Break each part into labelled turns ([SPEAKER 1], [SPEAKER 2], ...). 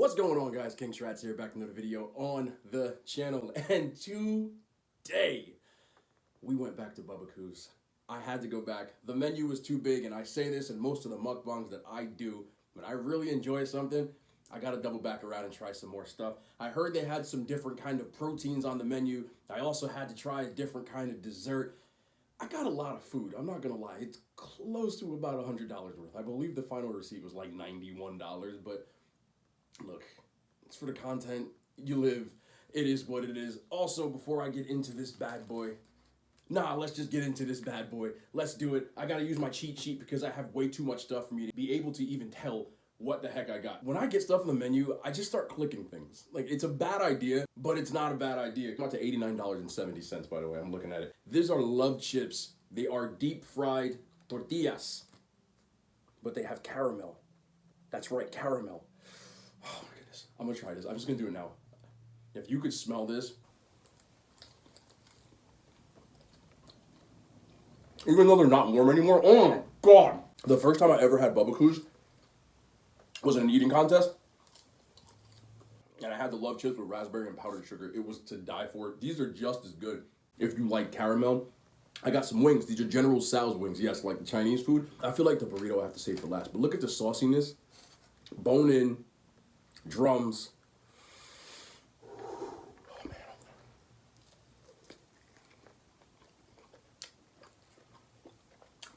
[SPEAKER 1] What's going on, guys? King Shrats here, back with another video on the channel. And today, we went back to Bubbakoos. I had to go back. The menu was too big, and I say this in most of the mukbangs that I do. When I really enjoy something, I gotta double back around and try some more stuff. I heard they had some different kind of proteins on the menu. I also had to try a different kind of dessert. I got a lot of food, I'm not gonna lie. It's close to about $100 worth. I believe the final receipt was like $91, but look, it's for the content. You live. It is what it is. Also, before I get into this bad boy, let's just get into this bad boy. Let's do it. I gotta use my cheat sheet because I have way too much stuff for me to be able to even tell what the heck I got. When I get stuff on the menu, I just start clicking things. Like, it's a bad idea, but it's not a bad idea. I'm out to $89.70, by the way. I'm looking at it. These are love chips. They are deep fried tortillas, but they have caramel. That's right, caramel. Oh my goodness. I'm gonna try this. I'm just gonna do it now. If you could smell this. Even though they're not warm anymore. Oh my God. The first time I ever had Bubbakoos was in an eating contest. And I had the love chips with raspberry and powdered sugar. It was to die for. These are just as good if you like caramel. I got some wings. These are General Tso's wings. Yes, like the Chinese food. I feel like the burrito I have to save for last. But look at the sauciness. Bone in. Drums.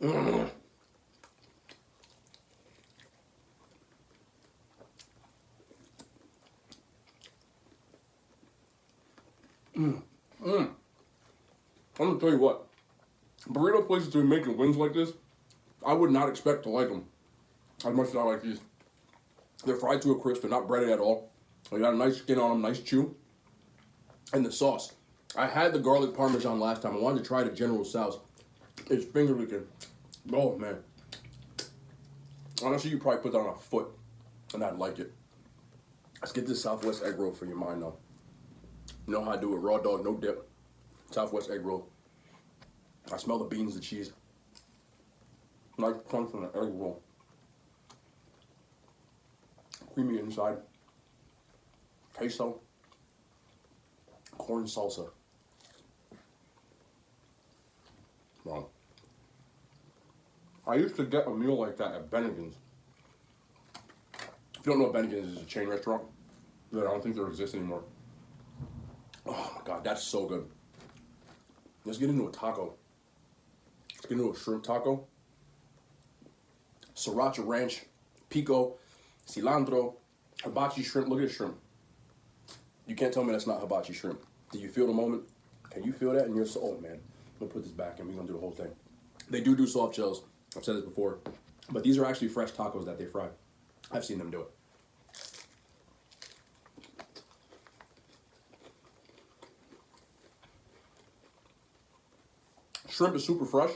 [SPEAKER 1] Oh man. I'm gonna tell you what. Burrito places to be making wings like this, I would not expect to like them as much as I like these. They're fried to a crisp. They're not breaded at all. They got a nice skin on them, nice chew. And the sauce. I had the garlic parmesan last time. I wanted to try the General Tso's. It's finger licking. Oh, man. Honestly, you probably put that on a foot, and I'd like it. Let's get this Southwest egg roll for your mind, though. You know how I do it. Raw dog, no dip. Southwest egg roll. I smell the beans, the cheese. Nice crunch from the egg roll. Creamy inside. Queso. Corn salsa. Wow. I used to get a meal like that at Bennigan's. If you don't know what Bennigan's is, it's a chain restaurant that I don't think there exists anymore. Oh my God, that's so good. Let's get into a taco. Let's get into a shrimp taco. Sriracha ranch, pico, cilantro, hibachi shrimp. Look at the shrimp. You can't tell me that's not hibachi shrimp. Do you feel the moment? Can you feel that in your soul? Oh man, I'm gonna put this back and we're gonna do the whole thing. They do soft shells. I've said this before, but these are actually fresh tacos that they fry. I've seen them do it. Shrimp is super fresh.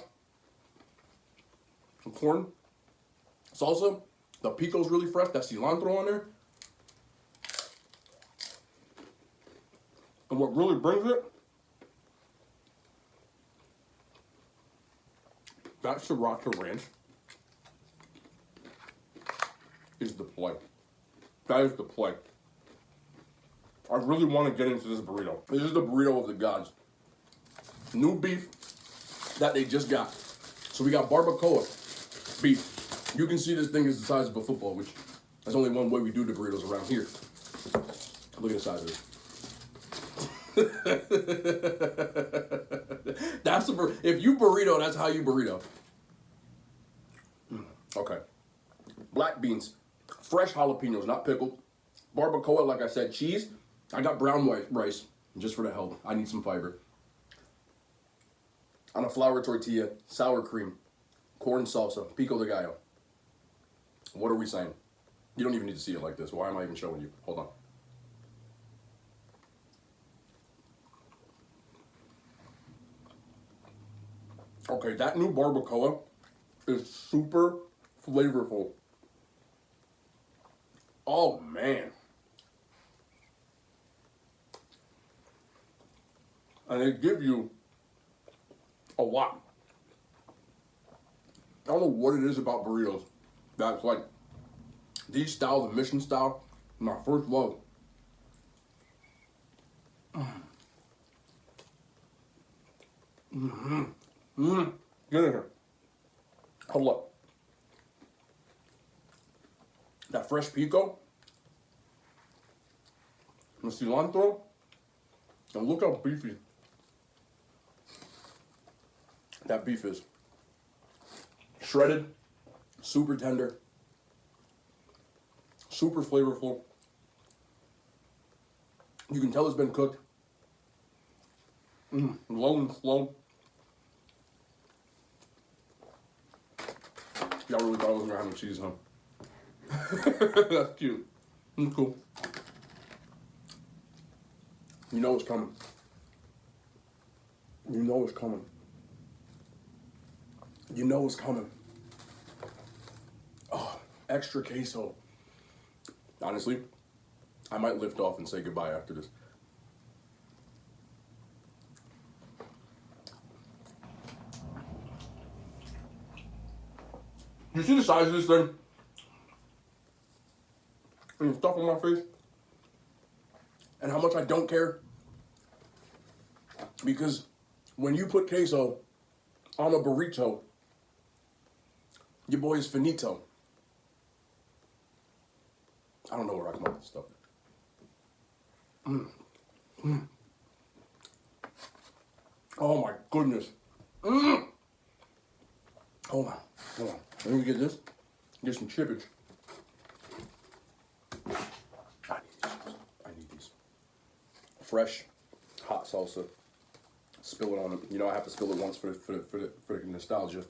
[SPEAKER 1] Some corn, salsa. The pico's really fresh. That cilantro on there. And what really brings it, that sriracha ranch is the play. That is the play. I really want to get into this burrito. This is the burrito of the gods. New beef that they just got. So we got Barbacoa beef. You can see this thing is the size of a football, which there's only one way we do the burritos around here. Look at the size of this. That's the if you burrito, that's how you burrito. Okay. Black beans, fresh jalapenos, not pickled. Barbacoa, like I said, cheese. I got brown white rice just for the help. I need some fiber. On a flour tortilla, sour cream, corn salsa, pico de gallo. What are we saying? You don't even need to see it like this. Why am I even showing you? Hold on. Okay, that new barbacoa is super flavorful. Oh, man. And they give you a lot. I don't know what it is about burritos that's like these styles, the mission style, My first love. Get in here. Hold up. That fresh pico. The cilantro. And look how beefy that beef is. Shredded, super tender, super flavorful. You can tell it's been cooked. Low and slow. Y'all really thought I wasn't gonna have no cheese, huh? That's cute. Cool. You know it's coming. You know it's coming. You know it's coming. Oh, extra queso. Honestly, I might lift off and say goodbye after this. You see the size of this thing? And the stuff on my face? And how much I don't care? Because when you put queso on a burrito, your boy is finito. I don't know where I come up with this stuff. Oh my goodness. Hold on. Let me get this. Get some chippage. I need these. Fresh, hot salsa. Spill it on them. You know I have to spill it once for the nostalgia.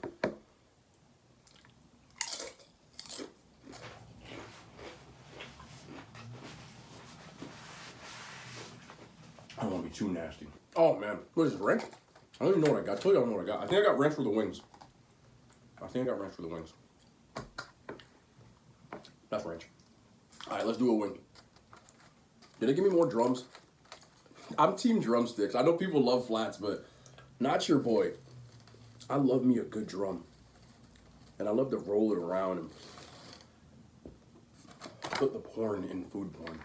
[SPEAKER 1] I don't want to be too nasty. Oh man, what is this, ranch? I don't even know what I got. I told you I don't know what I got. I think I got ranch for the wings. That's ranch. All right, let's do a wing. Did they give me more drums? I'm team drumsticks. I know people love flats, but not your boy. I love me a good drum. And I love to roll it around and put the porn in food porn.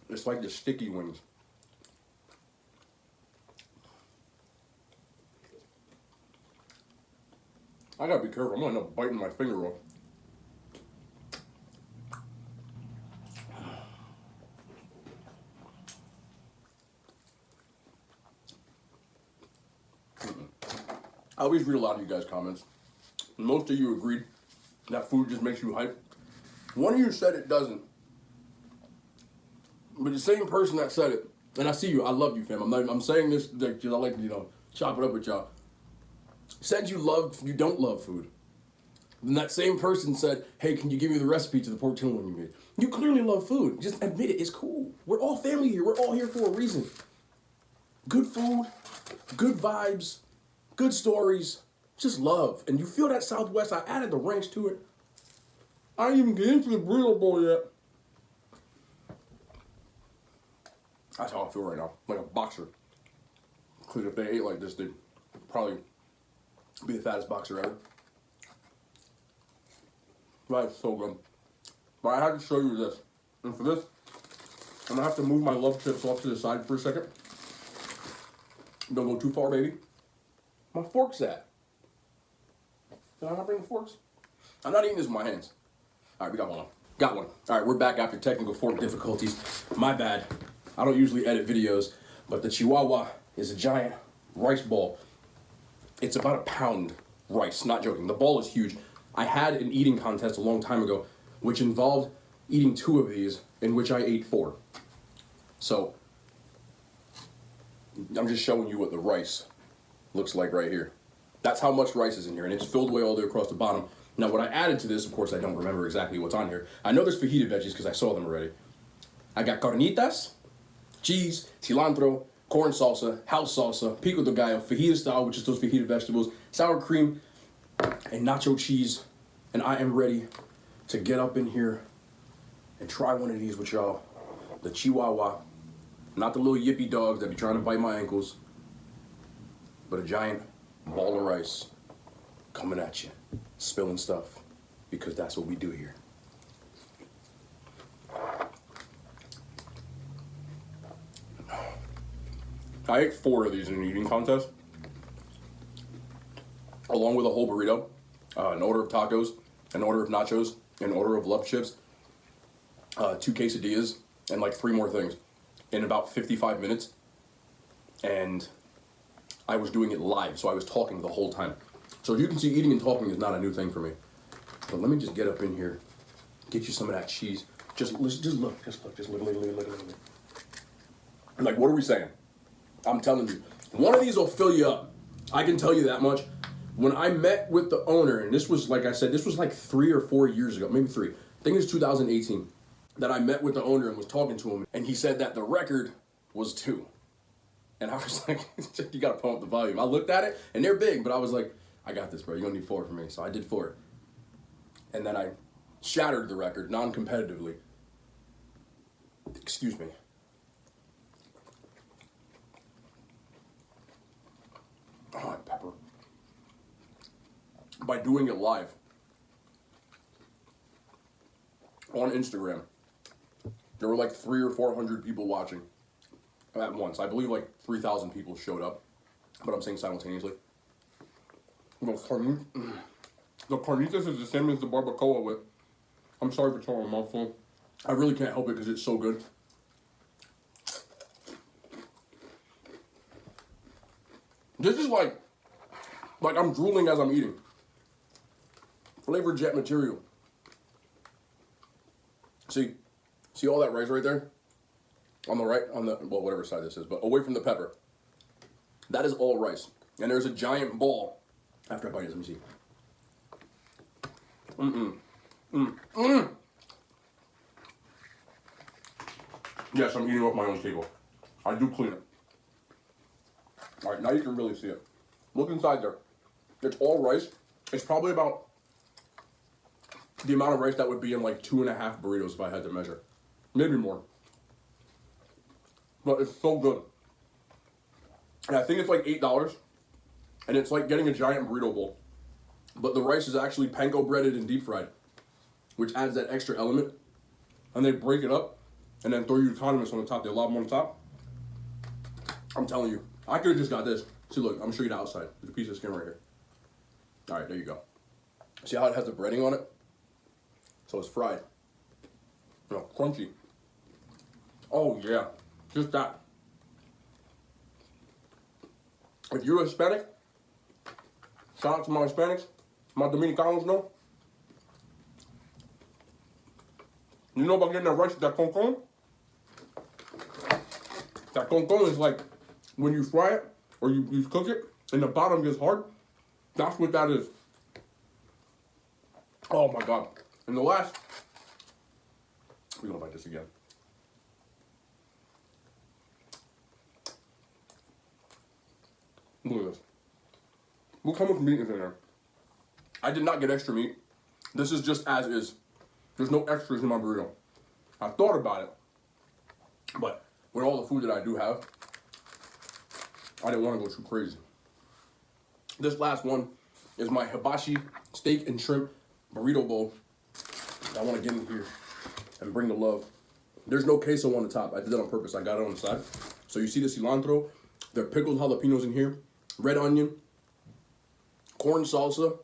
[SPEAKER 1] It's like the sticky wings. I gotta be careful. I'm gonna end up biting my finger off. I always read a lot of you guys' comments. Most of you agreed that food just makes you hype. One of you said it doesn't. But the same person that said it, and I see you, I love you, fam. I'm saying this because I like to, chop it up with y'all. Said you don't love food. Then that same person said, hey, can you give me the recipe to the pork tenderloin you made? You clearly love food. Just admit it. It's cool. We're all family here. We're all here for a reason. Good food, good vibes, good stories, just love. And you feel that Southwest. I added the ranch to it. I didn't even get into the burrito bowl yet. That's how I feel right now, like a boxer. Because if they ate like this, they'd probably be the fattest boxer ever. That's so good. But I had to show you this. And for this, I'm gonna have to move my love chips off to the side for a second. Don't go too far, baby. My fork's at. Did I not bring the forks? I'm not eating this with my hands. All right, we got one. Got one. All right, we're back after technical fork difficulties. My bad. I don't usually edit videos, but the chihuahua is a giant rice ball. It's about a pound rice, not joking. The ball is huge. I had an eating contest a long time ago, which involved eating 2 of these, in which I ate 4. So, I'm just showing you what the rice looks like right here. That's how much rice is in here, and it's filled away all the way across the bottom. Now, what I added to this, of course, I don't remember exactly what's on here. I know there's fajita veggies because I saw them already. I got carnitas, cheese, cilantro, corn salsa, house salsa, pico de gallo, fajita style, which is those fajita vegetables, sour cream, and nacho cheese. And I am ready to get up in here and try one of these with y'all. The chihuahua, not the little yippy dogs that be trying to bite my ankles, but a giant Ball of rice coming at you, spilling stuff, because that's what we do here. I ate 4 of these in an eating contest, along with a whole burrito, an order of tacos, an order of nachos, an order of love chips, 2 quesadillas, and like 3 more things in about 55 minutes. And I was doing it live, so I was talking the whole time. So as you can see, eating and talking is not a new thing for me. But let me just get up in here, get you some of that cheese. Just look. Like, what are we saying? I'm telling you, one of these will fill you up. I can tell you that much. When I met with the owner, and this was, like I said, this was like 3 or 4 years ago, maybe 3. I think it was 2018, that I met with the owner and was talking to him. And he said that the record was 2. And I was like, you gotta pump up the volume. I looked at it, and they're big, but I was like, I got this, bro. You're gonna need 4 for me. So I did 4. And then I shattered the record non-competitively. Excuse me. Oh, pepper. By doing it live on Instagram. There were like 300 or 400 people watching at once. I believe like 3,000 people showed up, but I'm saying simultaneously. The carnitas is the same as the barbacoa with. I'm sorry for telling a mouthful. I really can't help it because it's so good. This is like I'm drooling as I'm eating. Flavor jet material. See all that rice right there? On the right, well, whatever side this is, but away from the pepper. That is all rice. And there's a giant ball. After I bite it, let me see. Yes, I'm eating off my own table. I do clean it. All right, now you can really see it. Look inside there. It's all rice. It's probably about the amount of rice that would be in like 2.5 burritos if I had to measure. Maybe more. But it's so good. And I think it's like $8. And it's like getting a giant burrito bowl. But the rice is actually panko breaded and deep fried, which adds that extra element. And they break it up and then throw you the condiments on the top. They lob them on the top. I'm telling you, I could have just got this. See, look, I'm gonna show you the outside. There's a piece of skin right here. All right, there you go. See how it has the breading on it? So it's fried. You know, crunchy. Oh yeah, just that. If you're Hispanic, shout out to my Hispanics, my Dominicanos know. You know about getting that rice, that con con? That con con is like when you fry it or you cook it and the bottom gets hard. That's what that is. Oh my God. And the last, we're gonna bite this again. Look at this. Look how much meat is in there. I did not get extra meat. This is just as is. There's no extras in my burrito. I thought about it, but with all the food that I do have, I didn't want to go too crazy. This last one is my hibachi steak and shrimp burrito bowl. I want to get in here and bring the love. There's no queso on the top. I did that on purpose. I got it on the side. So you see the cilantro, the pickled jalapenos in here, red onion, corn salsa,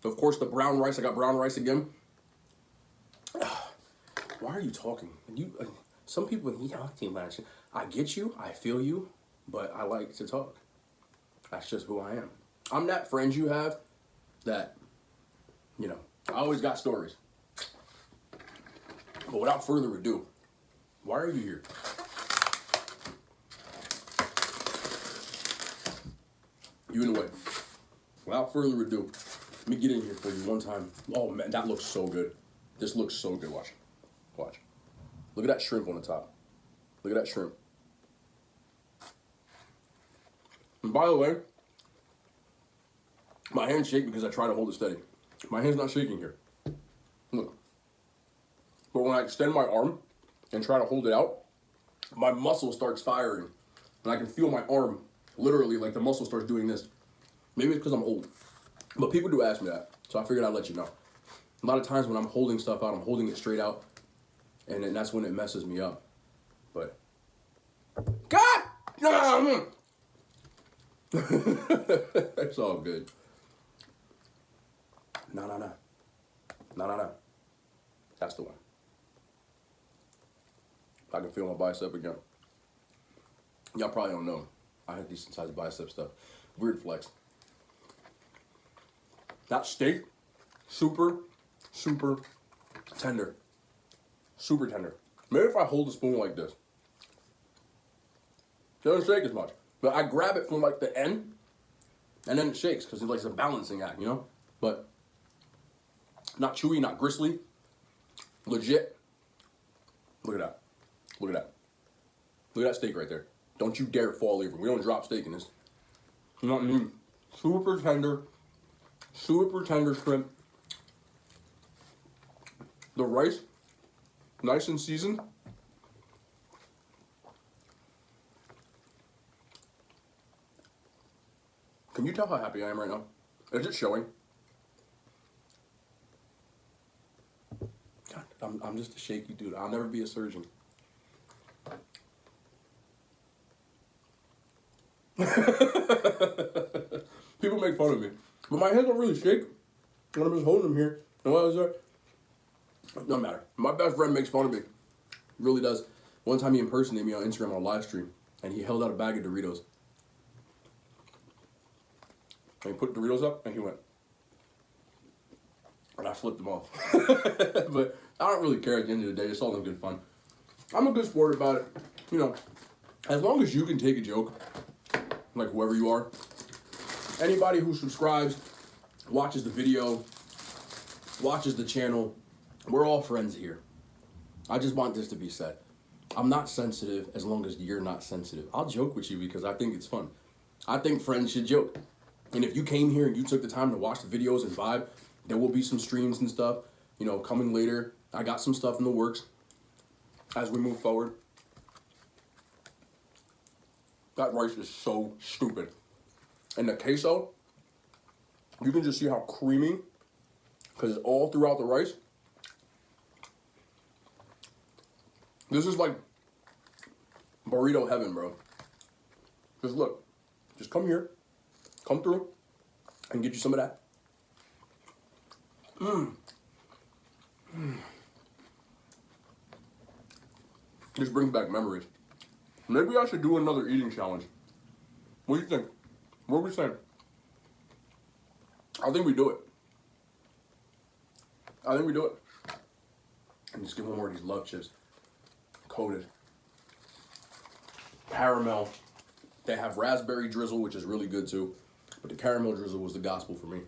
[SPEAKER 1] of course the brown rice. I got brown rice again. Why are you talking? Some people, I get you, I feel you, but I like to talk. That's just who I am. I'm that friend you have that, you know, I always got stories. But without further ado, why are you here? You in the way. Without further ado, let me get in here for you one time. Oh man, that looks so good. This looks so good. Watch. Watch. Look at that shrimp on the top. Look at that shrimp. And by the way, my hands shake because I try to hold it steady. My hand's not shaking here. Look. But when I extend my arm and try to hold it out, my muscle starts firing. And I can feel my arm, literally, like the muscle starts doing this. Maybe it's because I'm old. But people do ask me that, so I figured I'd let you know. A lot of times when I'm holding stuff out, I'm holding it straight out, and then that's when it messes me up. But, God! It's all good. No. That's the one. I can feel my bicep again. Y'all probably don't know. I have decent sized bicep stuff. Weird flex. That steak, super tender. Super tender. Maybe if I hold the spoon like this, it doesn't shake as much. But I grab it from like the end, and then it shakes because it's like a balancing act, you know? But not chewy, not gristly. Legit. Look at that. Look at that. Look at that steak right there. Don't you dare fall over. We don't drop steak in this. You know what I mean? Super tender shrimp. The rice, nice and seasoned. Can you tell how happy I am right now? Is it showing? God, I'm just a shaky dude. I'll never be a surgeon. People make fun of me. But my hands don't really shake when I'm just holding them here. And what was that? It doesn't matter. My best friend makes fun of me. Really does. One time he impersonated me on Instagram on a live stream, and he held out a bag of Doritos. And he put Doritos up, and he went. And I flipped them off. But I don't really care at the end of the day. It's all in good fun. I'm a good sport about it. You know, as long as you can take a joke, like whoever you are, anybody who subscribes, watches the video, watches the channel, we're all friends here. I just want this to be said. I'm not sensitive as long as you're not sensitive. I'll joke with you because I think it's fun. I think friends should joke. And if you came here and you took the time to watch the videos and vibe, there will be some streams and stuff, you know, coming later. I got some stuff in the works as we move forward. That rice is so stupid. And the queso, you can just see how creamy, because it's all throughout the rice. This is like burrito heaven, bro. Just look. Just come here. Come through and get you some of that. This brings back memories. Maybe I should do another eating challenge. What do you think? What are we saying? I think we do it. And just get one more of these love chips. Coated. Caramel. They have raspberry drizzle, which is really good too. But the caramel drizzle was the gospel for me.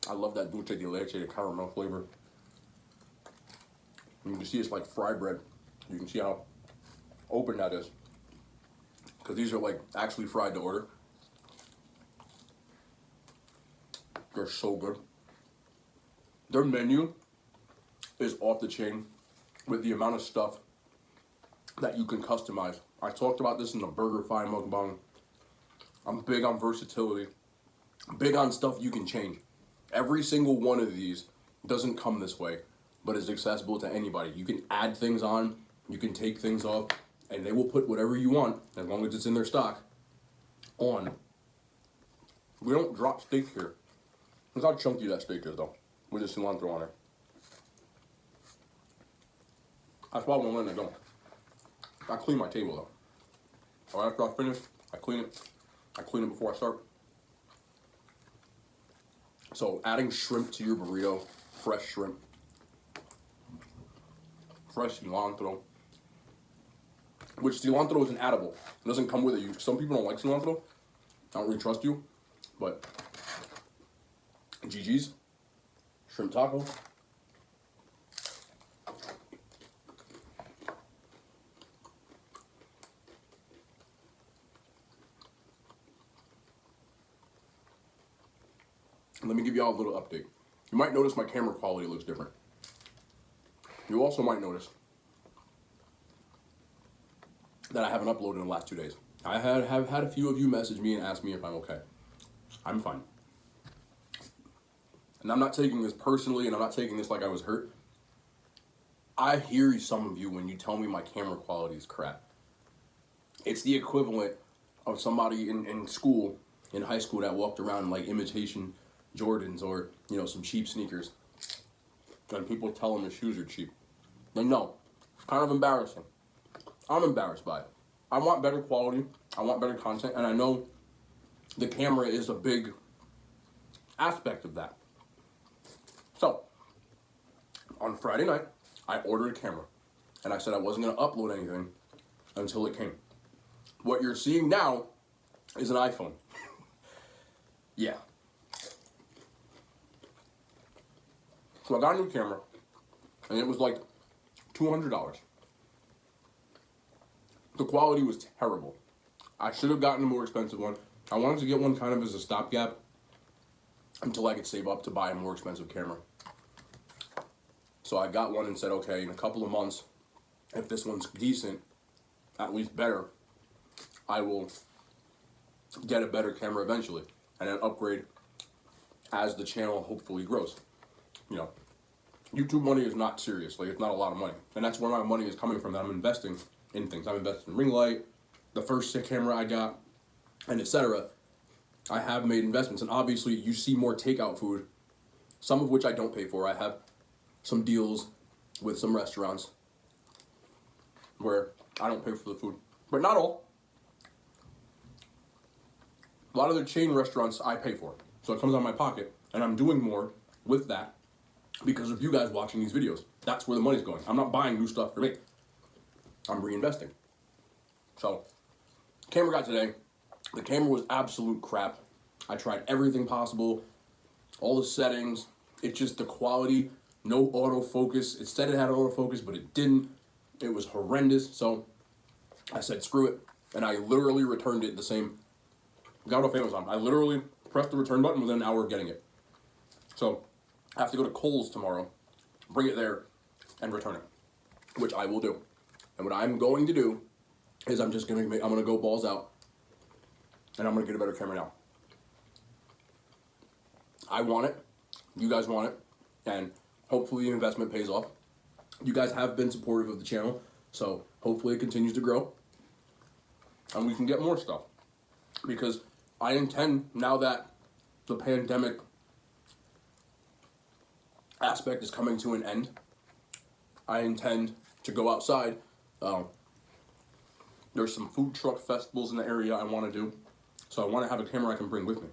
[SPEAKER 1] I love that dulce de leche, the caramel flavor. You can see it's like fry bread. You can see how open that is. Because these are like actually fried to order. They're so good. Their menu is off the chain with the amount of stuff that you can customize. I talked about this in the Burger Fi Mukbang. I'm big on versatility. I'm big on stuff you can change. Every single one of these doesn't come this way, but is accessible to anybody. You can add things on, you can take things off, and they will put whatever you want, as long as it's in their stock, on. We don't drop steak here. Look how chunky that steak is, though, with the cilantro on it. That's why when I go. I clean my table, though. Right after I finish, I clean it. I clean it before I start. So adding shrimp to your burrito, fresh shrimp, fresh cilantro, which cilantro is an addable. It doesn't come with it. Some people don't like cilantro. I don't really trust you, but GG's, shrimp taco. Let me give y'all a little update. You might notice my camera quality looks different. You also might notice that I haven't uploaded in the last 2 days. have had a few of you message me and ask me if I'm okay. I'm fine. And I'm not taking this personally, and I'm not taking this like I was hurt. I hear some of you when you tell me my camera quality is crap. It's the equivalent of somebody in school, in high school, that walked around in like imitation Jordans or, you know, some cheap sneakers. And people tell them the shoes are cheap. Like, no, it's kind of embarrassing. I'm embarrassed by it. I want better quality. I want better content. And I know the camera is a big aspect of that. So, on Friday night, I ordered a camera. And I said I wasn't going to upload anything until it came. What you're seeing now is an iPhone. Yeah. So I got a new camera, and it was like $200. The quality was terrible. I should have gotten a more expensive one. I wanted to get one kind of as a stopgap until I could save up to buy a more expensive camera. So I got one and said, okay, in a couple of months, if this one's decent, at least better, I will get a better camera eventually and then upgrade as the channel hopefully grows. You know, YouTube money is not serious. Like, it's not a lot of money. And that's where my money is coming from, that I'm investing in things. I'm investing in ring light, the first camera I got, and etc. I have made investments. And obviously, you see more takeout food, some of which I don't pay for. I have some deals with some restaurants where I don't pay for the food. But not all. A lot of the chain restaurants I pay for. So it comes out of my pocket, and I'm doing more with that because of you guys watching these videos. That's where the money's going. I'm not buying new stuff for me. I'm reinvesting. So, camera got today. The camera was absolute crap. I tried everything possible, all the settings. It's just the quality, no autofocus. It said it had autofocus, but it didn't. It was horrendous. So I said, screw it. And I literally returned it the same. Got it off Amazon. I literally pressed the return button within an hour of getting it. So I have to go to Kohl's tomorrow, bring it there, and return it, which I will do. And what I'm going to do is I'm gonna go balls out, and I'm gonna get a better camera now. I want it. You guys want it, and hopefully the investment pays off. You guys have been supportive of the channel, so hopefully it continues to grow, and we can get more stuff. Because I intend, now that the pandemic aspect is coming to an end, I intend to go outside. There's some food truck festivals in the area I want to do, so I want to have a camera I can bring with me.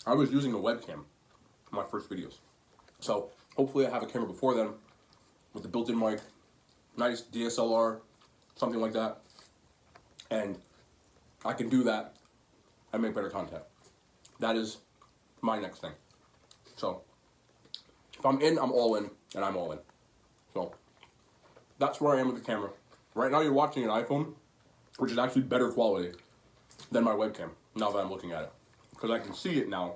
[SPEAKER 1] I was using a webcam for my first videos, so hopefully I have a camera before then with the built-in mic, nice DSLR, something like that, and I can do that and make better content. That is my next thing. So if I'm in, I'm all in, and I'm all in. So that's where I am with the camera. Right now you're watching an iPhone, which is actually better quality than my webcam, now that I'm looking at it. Because I can see it now,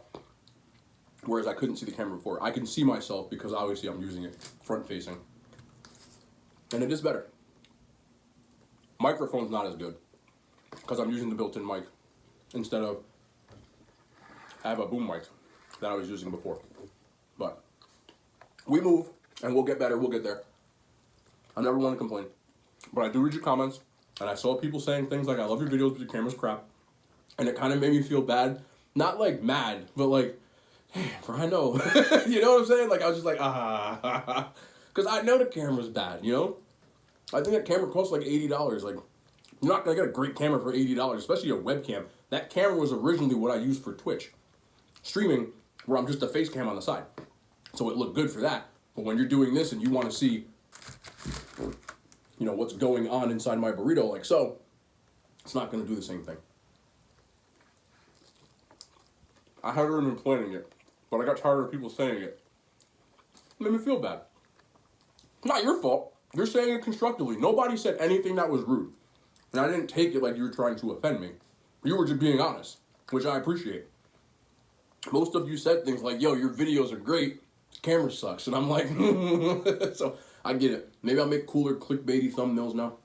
[SPEAKER 1] whereas I couldn't see the camera before. I can see myself because obviously I'm using it front-facing. And it is better. Microphone's not as good, because I'm using the built-in mic instead of, I have a boom mic that I was using before. But we move, and we'll get better, we'll get there. I never want to complain. But I do read your comments, and I saw people saying things like, I love your videos, but your camera's crap. And it kind of made me feel bad. Not like mad, but like, I know. You know what I'm saying? Like, I was just like, because I know the camera's bad, you know? I think that camera costs like $80. Like, you're not going to get a great camera for $80, especially a webcam. That camera was originally what I used for Twitch streaming, where I'm just a face cam on the side. So it looked good for that. But when you're doing this and you want to see, you know, what's going on inside my burrito, like so, it's not going to do the same thing. I hadn't been planning it, but I got tired of people saying it. It made me feel bad. Not your fault. You're saying it constructively. Nobody said anything that was rude. And I didn't take it like you were trying to offend me. You were just being honest, which I appreciate. Most of you said things like, yo, your videos are great, the camera sucks. And I'm like, so I get it. Maybe I'll make cooler clickbaity thumbnails now.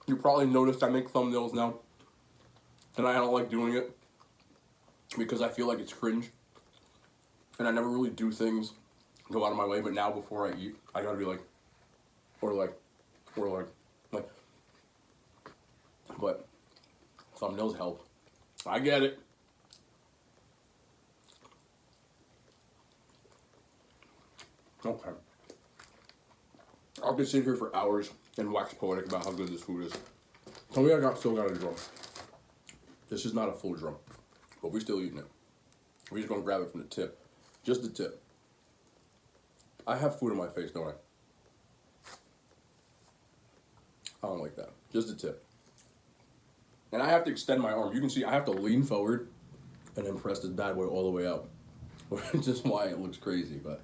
[SPEAKER 1] You probably noticed I make thumbnails now, and I don't like doing it because I feel like it's cringe, and I never really do things, go out of my way, but now before I eat, I gotta be like, but thumbnails help. I get it. Okay. I could sit here for hours and wax poetic about how good this food is. Tell me still got a drum. This is not a full drum, but we're still eating it. We're just gonna grab it from the tip. Just the tip. I have food in my face, don't I? I don't like that. Just the tip. And I have to extend my arm. You can see I have to lean forward and then press this bad boy all the way out. Which is why it looks crazy, but.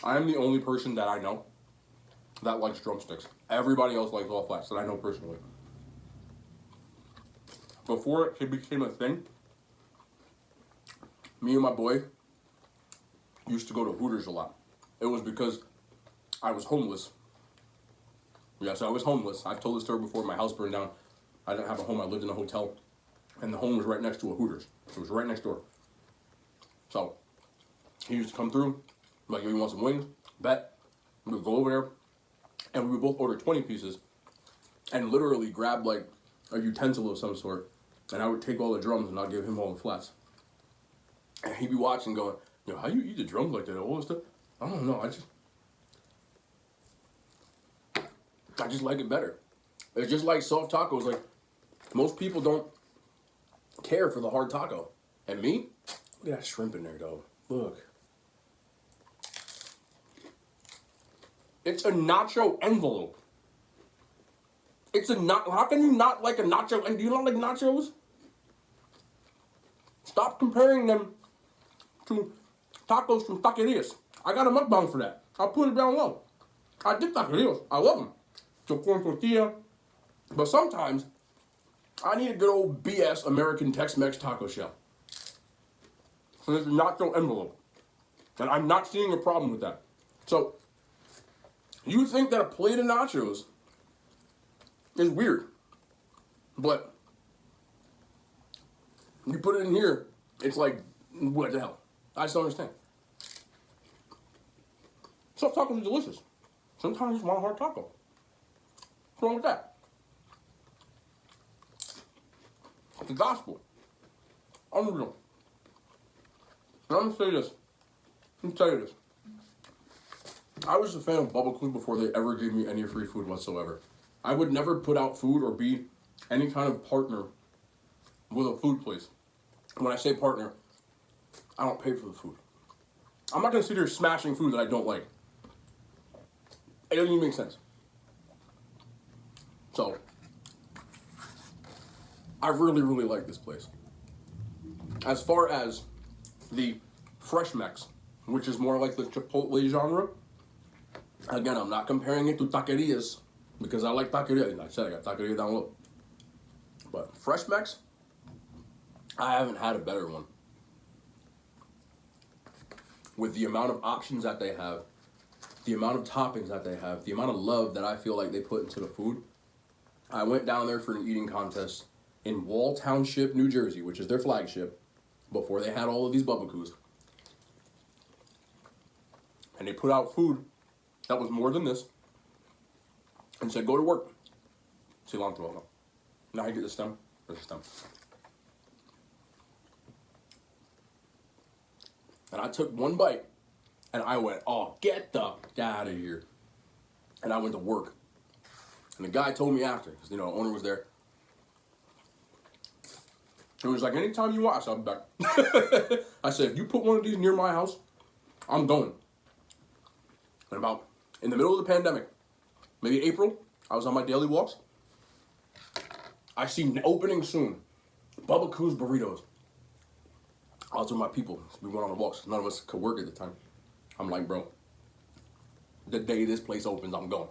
[SPEAKER 1] I am the only person that I know that likes drumsticks. Everybody else likes all flats that I know personally. Before it became a thing, me and my boy used to go to Hooters a lot. It was because I was homeless. Yes, I was homeless. I've told this story before. My house burned down. I didn't have a home. I lived in a hotel. And the home was right next to a Hooters. It was right next door. So, he used to come through. Like, you want some wings? Bet. We would go over there. And we would both order 20 pieces. And literally grab, like, a utensil of some sort. And I would take all the drums and I'd give him all the flats. And he'd be watching going, yo, how you eat the drums like that? All this stuff? I don't know. I just like it better. It's just like soft tacos. Like, most people don't care for the hard taco. And me? Look at that shrimp in there, though. Look. It's a nacho envelope. How can you not like a nacho? And do you not like nachos? Stop comparing them to tacos from taquerias. I got a mukbang for that. I'll put it down low. I did taquerias. I love them. So corn tortilla. But sometimes I need a good old BS American Tex-Mex taco shell. So there's a nacho envelope. And I'm not seeing a problem with that. So you think that a plate of nachos is weird, but you put it in here, it's like, what the hell? I just don't understand. Soft tacos are delicious. Sometimes I just want a hard taco. What's wrong with that? It's the gospel. Unreal. And I'm gonna say this. Let me tell you this. I was a fan of Bubbakoos before they ever gave me any free food whatsoever. I would never put out food or be any kind of partner with a food place. When I say partner, I don't pay for the food. I'm not going to sit here smashing food that I don't like. It doesn't even make sense. So, I really, really like this place. As far as the Fresh Mex, which is more like the Chipotle genre, again, I'm not comparing it to taquerias, because I like taqueria. I said I got taqueria down low. But Fresh Mex, I haven't had a better one. With the amount of options that they have, the amount of toppings that they have, the amount of love that I feel like they put into the food. I went down there for an eating contest in Wall Township, New Jersey, which is their flagship, before they had all of these Bubbakoos. And they put out food that was more than this, and said, go to work. Cilantro. Now I get the stem. There's the stem. And I took one bite, and I went, oh, get the out of here. And I went to work. And the guy told me after, because, the owner was there. He was like, anytime you want, I said, I'll be back. I said, if you put one of these near my house, I'm going. And in the middle of the pandemic, maybe April, I was on my daily walks. I see opening soon, Bubbakoos burritos. I was with my people. We went on the walks. None of us could work at the time. I'm like, bro, the day this place opens, I'm going.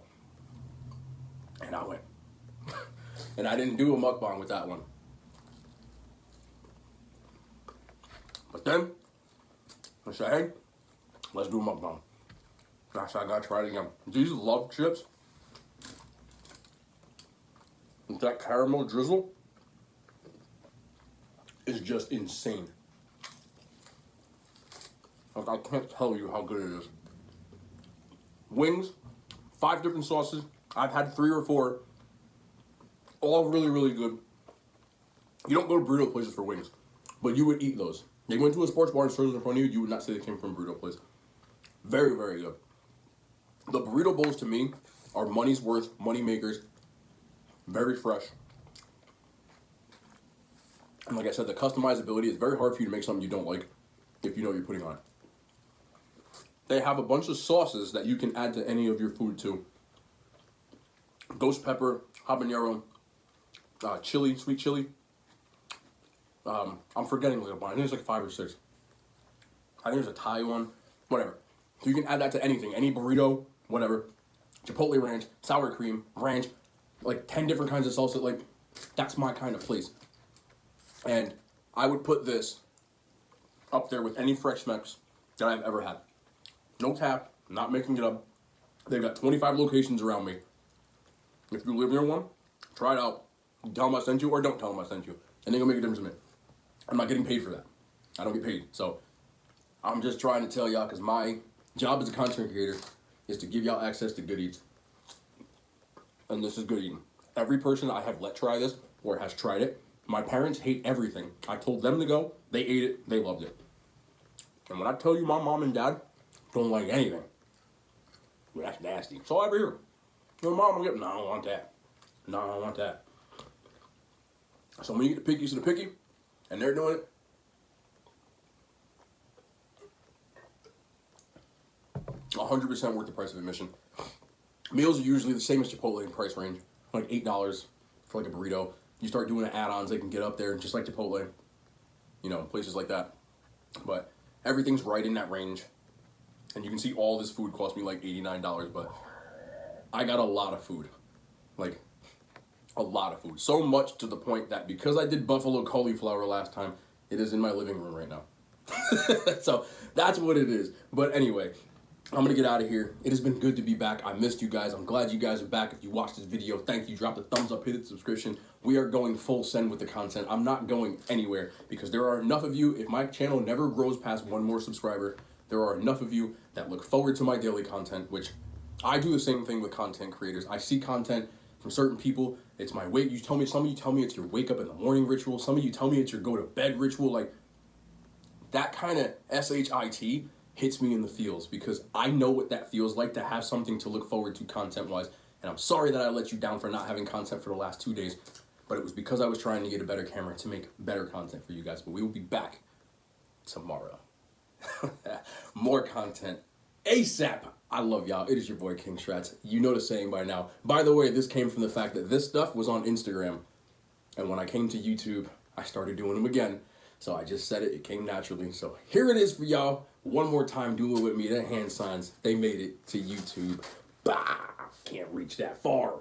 [SPEAKER 1] And I went. And I didn't do a mukbang with that one. But then, I said, hey, let's do a mukbang. And I said, I gotta try it again. These love chips, with that caramel drizzle, is just insane. Like, I can't tell you how good it is. Wings, 5 different sauces. I've had 3 or 4. All really, really good. You don't go to burrito places for wings, but you would eat those. They went to a sports bar and served in front of you, you would not say they came from a burrito place. Very, very good. The burrito bowls to me are money's worth, money makers. Very fresh. And like I said, the customizability is very hard for you to make something you don't like if you know what you're putting on it. They have a bunch of sauces that you can add to any of your food too. Ghost pepper, habanero, chili, sweet chili. I'm forgetting like a bunch. I think it's like 5 or 6. I think there's a Thai one, whatever. So you can add that to anything, any burrito, whatever. Chipotle ranch, sour cream, ranch, like 10 different kinds of salsa. Like, that's my kind of place. And I would put this up there with any fresh snacks that I've ever had. No cap, not making it up. They've got 25 locations around me. If you live near one, try it out. Tell them I sent you or don't tell them I sent you. And they're gonna make a difference to me. I'm not getting paid for that. I don't get paid. So I'm just trying to tell y'all, because my job as a content creator is to give y'all access to good eats. And this is good eating. Every person I have let try this or has tried it, my parents hate everything. I told them to go, they ate it, they loved it. And when I tell you my mom and dad don't like anything, well, that's nasty. It's all over here. Your mom will get, no, I don't want that. No, I don't want that. So when you get the pickies to the picky, and they're doing it, $100% worth the price of admission. Meals are usually the same as Chipotle in price range, like $8 for like a burrito. You start doing the add-ons, they can get up there, just like Chipotle, you know, places like that. But everything's right in that range. And you can see all this food cost me like $89, but I got a lot of food. Like, a lot of food. So much to the point that because I did buffalo cauliflower last time, it is in my living room right now. So that's what it is. But anyway, I'm gonna get out of here. It has been good to be back. I missed you guys. I'm glad you guys are back. If you watched this video, thank you. Drop the thumbs up, hit the subscription. We are going full send with the content. I'm not going anywhere because there are enough of you. If my channel never grows past 1 more subscriber, there are enough of you that look forward to my daily content, which I do the same thing with content creators. I see content from certain people. It's my wake. Some of you tell me it's your wake up in the morning ritual. Some of you tell me it's your go to bed ritual. Like, that kind of SHIT hits me in the feels because I know what that feels like to have something to look forward to content wise. And I'm sorry that I let you down for not having content for the last 2 days, but it was because I was trying to get a better camera to make better content for you guys. But we will be back tomorrow. More content ASAP. I love y'all. It is your boy King Shrats. You know the saying by now. By the way, this came from the fact that this stuff was on Instagram, and when I came to YouTube, I started doing them again. So I just said it. It came naturally. So here it is for y'all. One more time, do it with me. The hand signs, they made it to YouTube. Bah! Can't reach that far.